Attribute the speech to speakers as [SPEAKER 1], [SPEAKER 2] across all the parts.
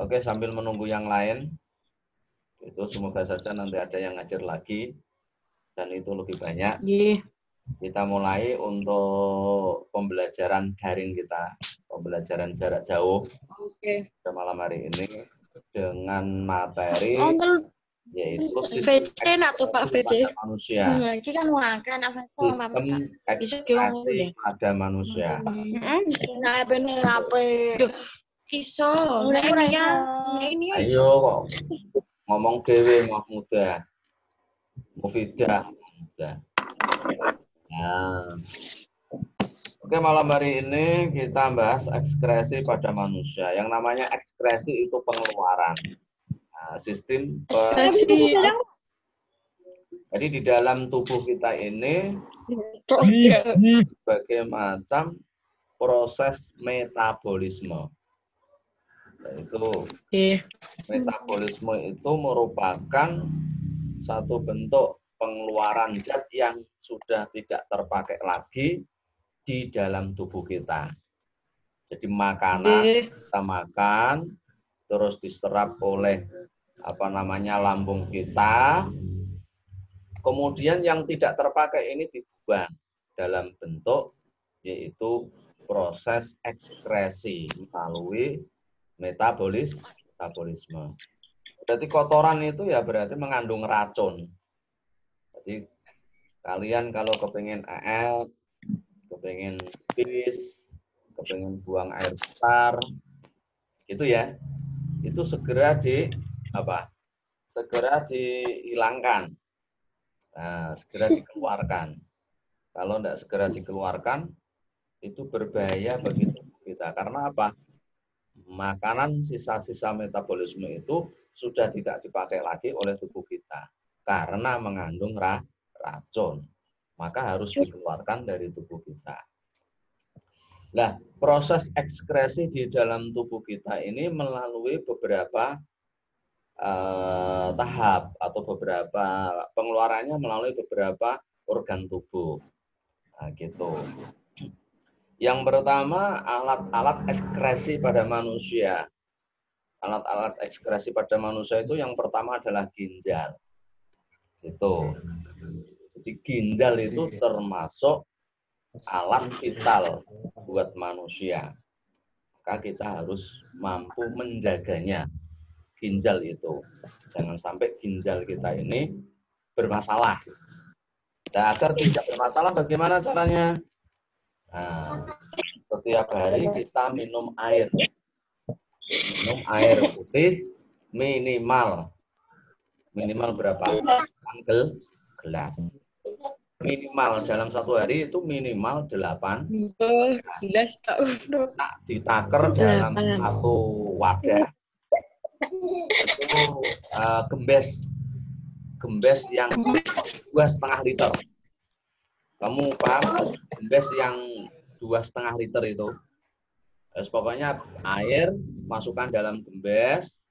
[SPEAKER 1] Oke, sambil menunggu yang lain, itu semoga saja nanti ada yang ngajar lagi dan itu lebih banyak. Kita mulai untuk pembelajaran daring kita, pembelajaran jarak jauh pada malam hari ini dengan materi yaitu sistem ekspresi pada manusia. Sistem ekspresi pada manusia. Ayo kok ngomong dewe Mahmuda, Mufidah, Mufidah. Nah. Oke, malam hari ini kita bahas ekskresi pada manusia. Yang namanya ekskresi itu pengeluaran. Nah, sistem pengeluaran. Jadi di dalam tubuh kita ini berbagai macam proses metabolisme. Itu metabolisme itu merupakan satu bentuk pengeluaran zat yang sudah tidak terpakai lagi di dalam tubuh kita. Jadi makanan kita makan terus diserap oleh lambung kita. Kemudian yang tidak terpakai ini dibuang dalam bentuk yaitu proses ekskresi melalui metabolisme. Berarti kotoran itu ya berarti mengandung racun. Jadi kalian kalau kepengen kepengen pipis, kepengen buang air besar, gitu ya, itu segera segera dihilangkan, nah, segera dikeluarkan. Kalau tidak segera dikeluarkan, itu berbahaya bagi tubuh kita. Karena apa? Makanan sisa-sisa metabolisme itu sudah tidak dipakai lagi oleh tubuh kita karena mengandung racun. Maka harus dikeluarkan dari tubuh kita. Nah, proses ekskresi di dalam tubuh kita ini melalui beberapa tahap atau beberapa pengeluarannya melalui beberapa organ tubuh. Nah, gitu. Yang pertama, alat-alat ekskresi pada manusia. Alat-alat ekskresi pada manusia itu yang pertama adalah ginjal. Itu. Jadi ginjal itu termasuk alat vital buat manusia. Maka kita harus mampu menjaganya, ginjal itu. Jangan sampai ginjal kita ini bermasalah. Nah, agar tidak bermasalah bagaimana caranya? Nah, setiap hari kita minum air. Minum air putih minimal berapa? Gelas. Minimal dalam satu hari itu minimal 8 gelas. Nah, ditaker dalam satu wadah itu gembes yang 2,5 liter. Kamu paham? Gembes yang 2,5 liter itu. Terus pokoknya air masukkan dalam gembes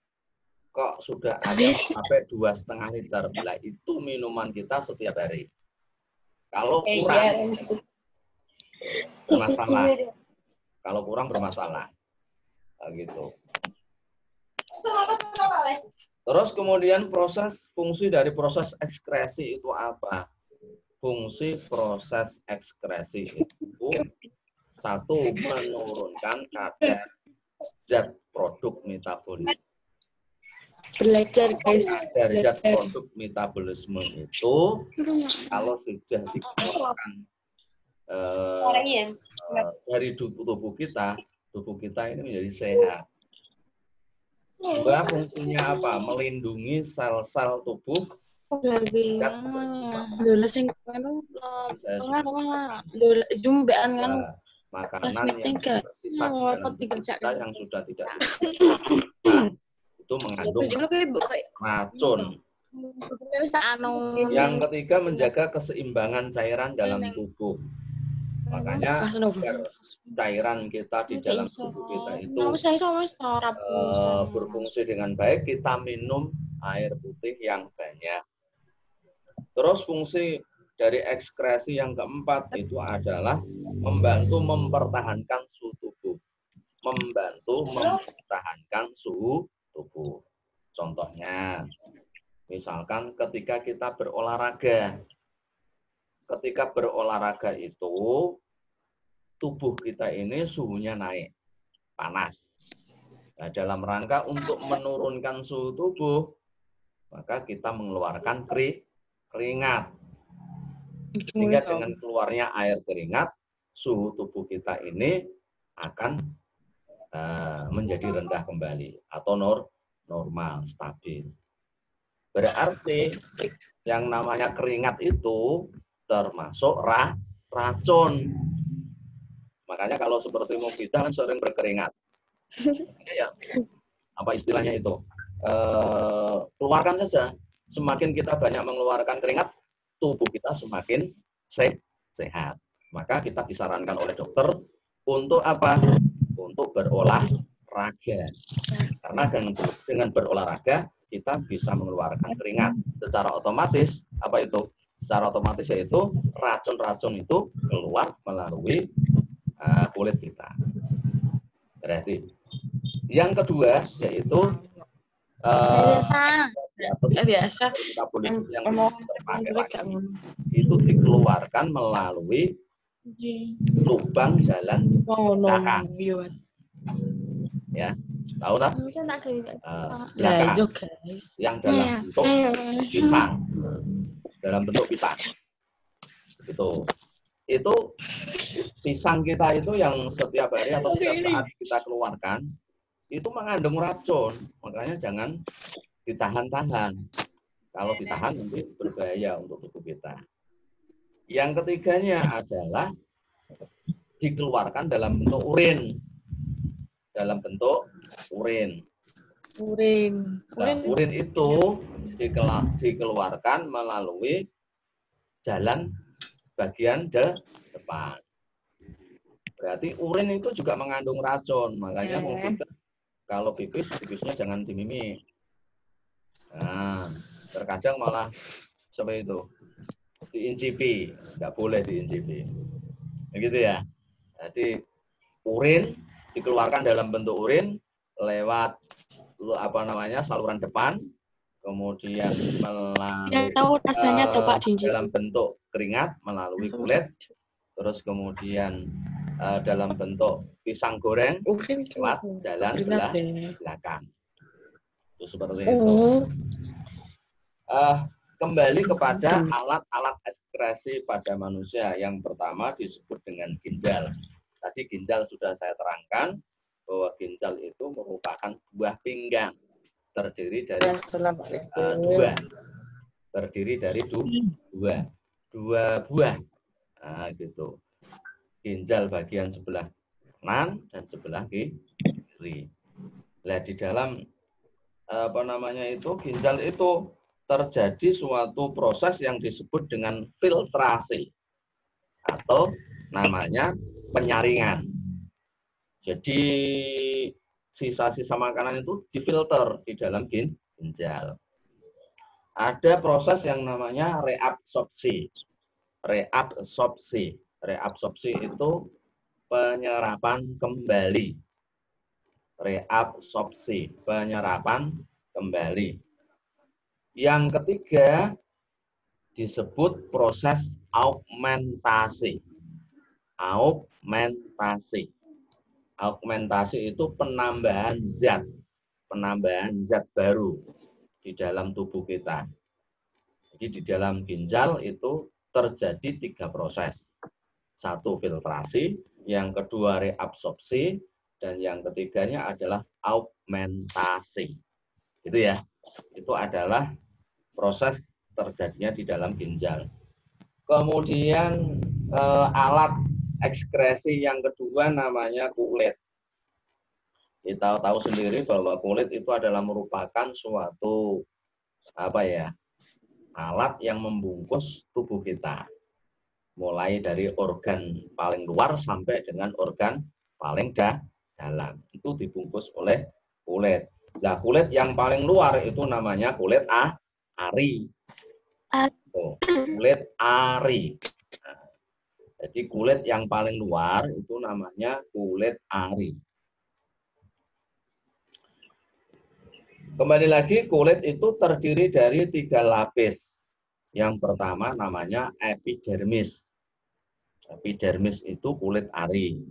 [SPEAKER 1] kok sudah ada sampai 2,5 liter. Nah, itu minuman kita setiap hari. Kalau kurang bermasalah. Kalau kurang bermasalah. Nah, gitu. Terus kemudian fungsi dari proses ekskresi itu apa? Fungsi proses ekskresi itu satu, menurunkan kadar zat produk metabolisme.
[SPEAKER 2] Belajar guys.
[SPEAKER 1] Dari zat produk metabolisme itu kalau sudah dikeluarkan dari tubuh kita ini menjadi sehat. Dua, fungsinya apa? Melindungi sel-sel tubuh makanan yang tersisa dalam tubuh kita yang sudah tidak itu mengandung racun. Yang ketiga, menjaga keseimbangan cairan dalam tubuh. Makanya cairan kita di dalam tubuh kita itu berfungsi dengan baik, kita minum air putih yang banyak. Terus fungsi dari ekskresi yang keempat itu adalah membantu mempertahankan suhu tubuh. membantu mempertahankan suhu tubuh. Contohnya, misalkan ketika kita berolahraga. Ketika berolahraga itu, tubuh kita ini suhunya naik, panas. Nah, dalam rangka untuk menurunkan suhu tubuh, maka kita mengeluarkan keringat. Sehingga dengan keluarnya air keringat, suhu tubuh kita ini akan menjadi rendah kembali atau normal, stabil. Berarti yang namanya keringat itu termasuk racun. Makanya kalau seperti Mufida kan sering berkeringat. Ya, apa istilahnya itu? Keluarkan saja. Semakin kita banyak mengeluarkan keringat, tubuh kita semakin sehat. Maka kita disarankan oleh dokter untuk apa? Untuk berolahraga. Karena dengan berolahraga kita bisa mengeluarkan keringat. Secara otomatis, apa itu? Secara otomatis yaitu racun-racun itu keluar melalui kulit kita. Berarti yang kedua yaitu
[SPEAKER 2] biasa
[SPEAKER 1] itu dikeluarkan melalui lubang jalan belakang. Ya, tahu tak? Belakang. Yang dalam bentuk pisang. Dalam bentuk pisang. Itu pisang kita itu yang setiap hari atau setiap saat kita keluarkan itu mengandung racun. Makanya jangan ditahan-tahan. Kalau ditahan nanti berbahaya untuk tubuh kita. Yang ketiganya adalah dikeluarkan dalam bentuk urin. Dalam bentuk urin. Nah, urin itu dikeluarkan melalui jalan bagian depan. Berarti urin itu juga mengandung racun. Makanya kalau pipisnya jangan dimimi. Nah, terkadang malah seperti itu. Diincipi, nggak boleh diincipi. Begitu ya. Jadi urin dikeluarkan dalam bentuk urin lewat saluran depan, kemudian melalui dalam bentuk keringat melalui kulit, terus kemudian dalam bentuk pisang goreng lewat jalan belakang. Itu seperti itu. Kembali kepada alat-alat ekskresi pada manusia. Yang pertama disebut dengan ginjal. Tadi ginjal sudah saya terangkan bahwa ginjal itu merupakan buah pinggang. Terdiri dari dua buah. Nah, gitu. Ginjal bagian sebelah kanan dan sebelah kiri. Nah, di dalam ginjal itu terjadi suatu proses yang disebut dengan filtrasi atau namanya penyaringan. Jadi sisa-sisa makanan itu difilter di dalam ginjal. Ada proses yang namanya reabsorpsi. Reabsorpsi itu penyerapan kembali. Reabsorpsi, penyerapan kembali. Yang ketiga disebut proses augmentasi. Augmentasi itu penambahan zat baru di dalam tubuh kita. Jadi di dalam ginjal itu terjadi 3 proses. 1 filtrasi, yang kedua reabsorpsi, dan yang ketiganya adalah augmentasi. Itu ya. Itu adalah proses terjadinya di dalam ginjal. Kemudian alat ekskresi yang kedua namanya kulit. Kita tahu sendiri bahwa kulit itu adalah merupakan suatu alat yang membungkus tubuh kita. Mulai dari organ paling luar sampai dengan organ paling dalam. Itu dibungkus oleh kulit. Nah, kulit yang paling luar itu namanya kulit ari. Kulit ari. Nah, jadi kulit yang paling luar itu namanya kulit ari. kembali lagi kulit itu terdiri dari 3 lapis. Yang pertama namanya epidermis. Epidermis itu kulit ari.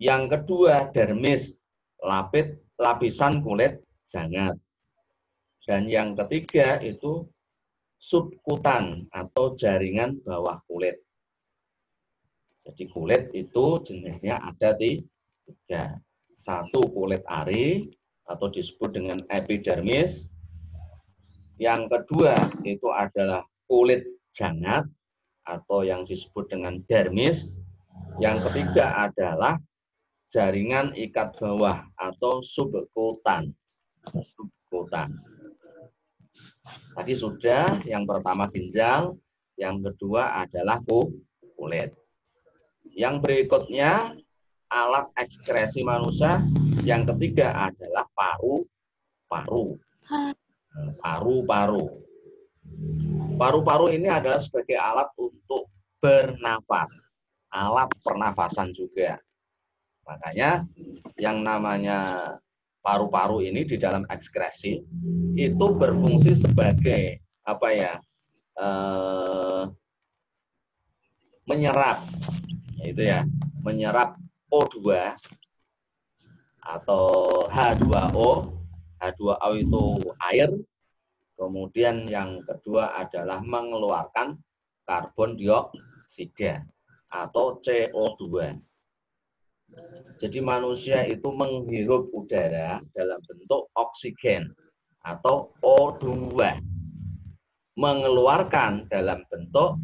[SPEAKER 1] Yang kedua dermis, lapisan kulit jangat. Dan yang ketiga itu subkutan atau jaringan bawah kulit. Jadi kulit itu jenisnya ada 3. Satu kulit ari atau disebut dengan epidermis. Yang kedua itu adalah kulit jangat atau yang disebut dengan dermis. Yang ketiga adalah jaringan ikat bawah atau subkutan. Subkutan. Tadi sudah, yang pertama ginjal, yang kedua adalah kulit. Yang berikutnya alat ekskresi manusia, yang ketiga adalah paru-paru. Paru-paru. Paru-paru ini adalah sebagai alat untuk bernafas, alat pernafasan juga. Makanya yang namanya paru-paru ini di dalam ekskresi itu berfungsi sebagai apa ya? Menyerap, itu ya, menyerap O2 atau H2O. H2O itu air. Kemudian yang kedua adalah mengeluarkan karbon dioksida atau CO2. Jadi manusia itu menghirup udara dalam bentuk oksigen atau O2. Mengeluarkan dalam bentuk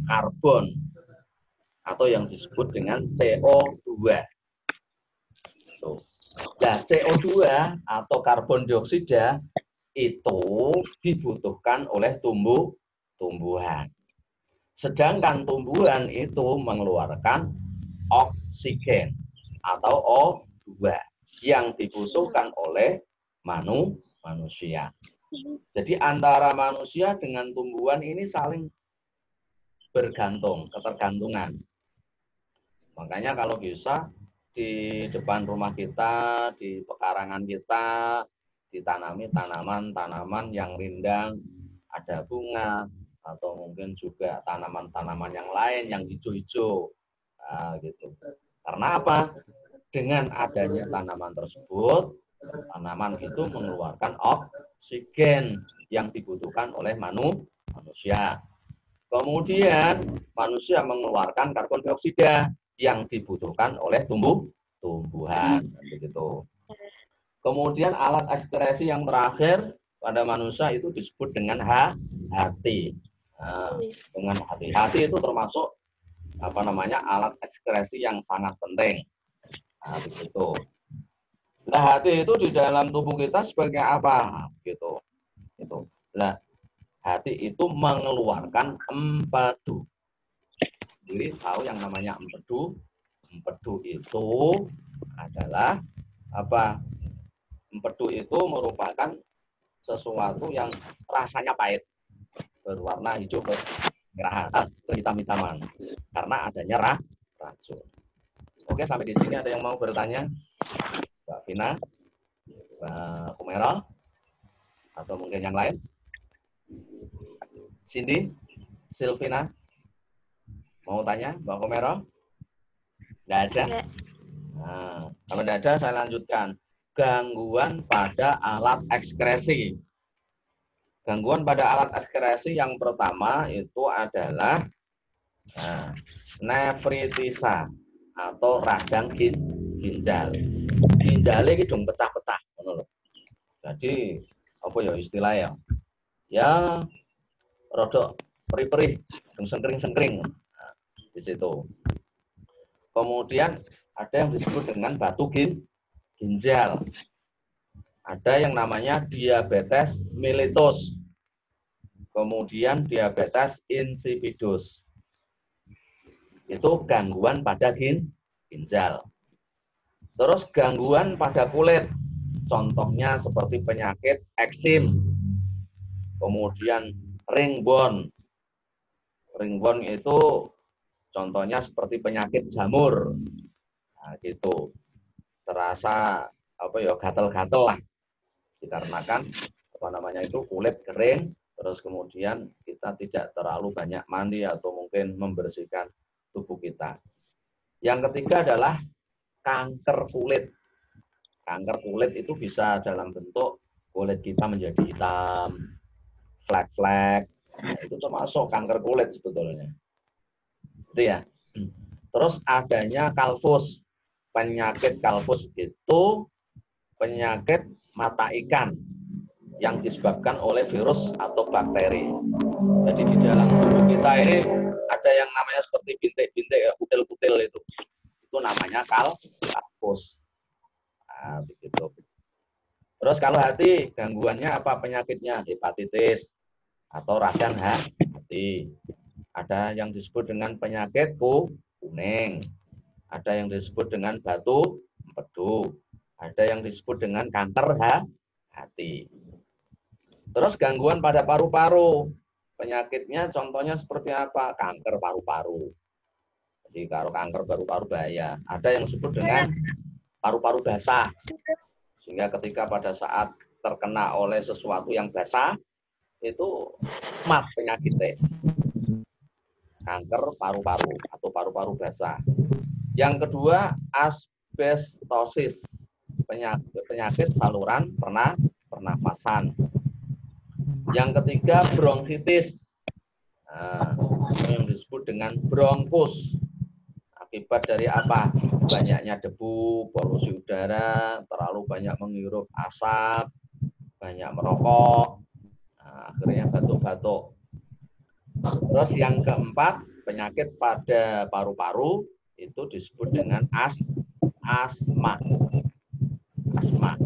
[SPEAKER 1] karbon atau yang disebut dengan CO2. Nah, CO2 atau karbon dioksida itu dibutuhkan oleh tumbuhan. Sedangkan tumbuhan itu mengeluarkan oksigen atau O2 yang dibutuhkan oleh manusia. Jadi antara manusia dengan tumbuhan ini saling bergantung, ketergantungan. Makanya kalau bisa di depan rumah kita, di pekarangan kita, ditanami tanaman-tanaman yang rindang, ada bunga, atau mungkin juga tanaman-tanaman yang lain yang hijau-hijau. Nah, gitu. Karena apa? Dengan adanya tanaman tersebut, tanaman itu mengeluarkan oksigen yang dibutuhkan oleh manusia. Kemudian manusia mengeluarkan karbon dioksida yang dibutuhkan oleh tumbuhan. Begitu. Kemudian alat ekskresi yang terakhir pada manusia itu disebut dengan hati. Nah, dengan hati. Hati itu termasuk apa namanya alat ekskresi yang sangat penting. Nah, begitu. Nah, hati itu di dalam tubuh kita sebagai apa? Gitu. Itu. Nah, hati itu mengeluarkan empedu. Jadi tahu yang namanya empedu? Empedu itu adalah apa? Empedu itu merupakan sesuatu yang rasanya pahit, berwarna hijau kehitam-hitaman karena adanya racun. Oke, sampai di sini ada yang mau bertanya? Mbak Vina, Mbak Kumerol, atau mungkin yang lain? Cindy, Silvina, mau tanya Mbak Kumerol? Tidak ada? Nah, kalau tidak ada saya lanjutkan. Gangguan pada alat ekskresi. Gangguan pada alat ekskresi yang pertama itu adalah nefritisa atau radang ginjal. Ginjalnya ini dong pecah-pecah. Jadi apa ya istilahnya? Ya rodok perih-perih, sengkring-sengkring. Nah, di situ. Kemudian ada yang disebut dengan batu ginjal. Ada yang namanya diabetes mellitus. Kemudian diabetes insipidus. Itu gangguan pada ginjal. Terus gangguan pada kulit. Contohnya seperti penyakit eksim. Kemudian ringbone. Ringbone itu contohnya seperti penyakit jamur. Nah, gitu. Terasa apa ya gatel-gatel lah. dikarenakan apa namanya itu kulit kering, terus kemudian kita tidak terlalu banyak mandi atau mungkin membersihkan tubuh kita. Yang ketiga adalah kanker kulit. Kanker kulit itu bisa dalam bentuk kulit kita menjadi hitam, flek-flek, nah, itu termasuk kanker kulit sebetulnya. Itu ya. Terus adanya kalfus. Penyakit kalfus itu penyakit mata ikan yang disebabkan oleh virus atau bakteri. Jadi di dalam tubuh kita ini ada yang namanya seperti bintik-bintik, kutil-kutil itu. Itu namanya kalfus. Nah, begitu. Terus kalau hati, gangguannya apa penyakitnya? Hepatitis atau radang hati. Ada yang disebut dengan penyakit kuning. Ada yang disebut dengan batu empedu. Ada yang disebut dengan kanker hati. Terus gangguan pada paru-paru. Penyakitnya contohnya seperti apa? Kanker paru-paru. Jadi kalau kanker paru-paru bahaya. Ada yang disebut dengan paru-paru basah. Sehingga ketika pada saat terkena oleh sesuatu yang basah, itu mat penyakitnya. Kanker paru-paru atau paru-paru basah. Yang kedua, asbestosis. Penyakit saluran pernafasan. Yang ketiga, bronkitis. Nah, yang disebut dengan bronkus. Akibat dari apa? Banyaknya debu, polusi udara, terlalu banyak menghirup asap, banyak merokok, nah, akhirnya batuk-batuk. Terus yang keempat, penyakit pada paru-paru itu disebut dengan asma. Asma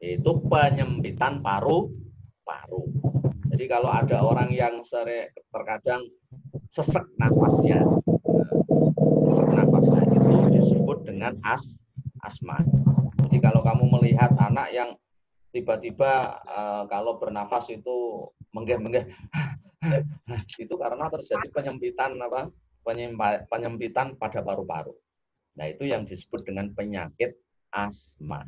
[SPEAKER 1] itu penyempitan paru-paru. Jadi kalau ada orang yang terkadang sesek nafasnya, itu disebut dengan asma. Jadi kalau kamu melihat anak yang tiba-tiba kalau bernafas itu menggeh-menggeh, itu karena terjadi penyempitan pada paru-paru. Nah, itu yang disebut dengan penyakit asma.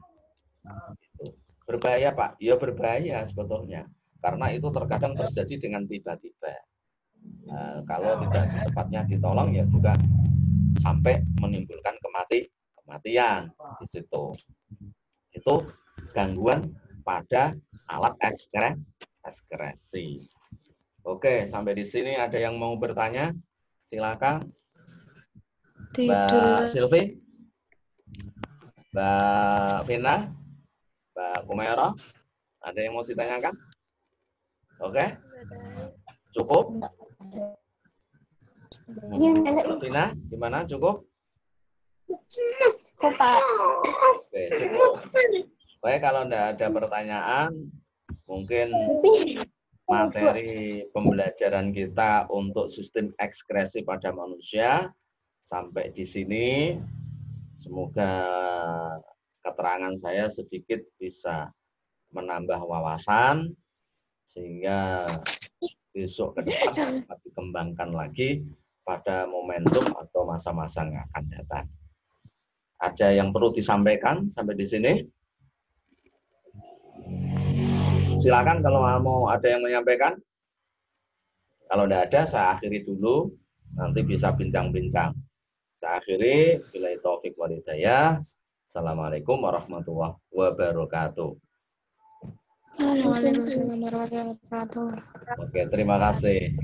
[SPEAKER 1] Berbahaya, Pak? Ya berbahaya sebetulnya. Karena itu terkadang terjadi dengan tiba-tiba. Kalau tidak secepatnya ditolong ya juga sampai menimbulkan kematian di situ. Itu gangguan pada alat ekskresi. Oke, sampai di sini ada yang mau bertanya? Silakan. Mbak Silvi, Mbak Vina, Mbak Kumero, ada yang mau ditanyakan? Oke, cukup? Mbak Vina, gimana? Cukup?
[SPEAKER 2] Cukup, Pak.
[SPEAKER 1] Oke, cukup. Oke, kalau tidak ada pertanyaan, mungkin materi pembelajaran kita untuk sistem ekskresi pada manusia sampai di sini. Semoga keterangan saya sedikit bisa menambah wawasan sehingga besok ke depan dapat dikembangkan lagi pada momentum atau masa-masa yang akan datang. Ada yang perlu disampaikan sampai di sini? Silakan kalau mau ada yang menyampaikan. Kalau tidak ada, saya akhiri dulu. Nanti bisa bincang-bincang. Saya akhiri. Billahi taufiq wal hidayah. Assalamualaikum warahmatullahi wabarakatuh.
[SPEAKER 2] Waalaikumsalam warahmatullahi wabarakatuh.
[SPEAKER 1] Oke, terima kasih.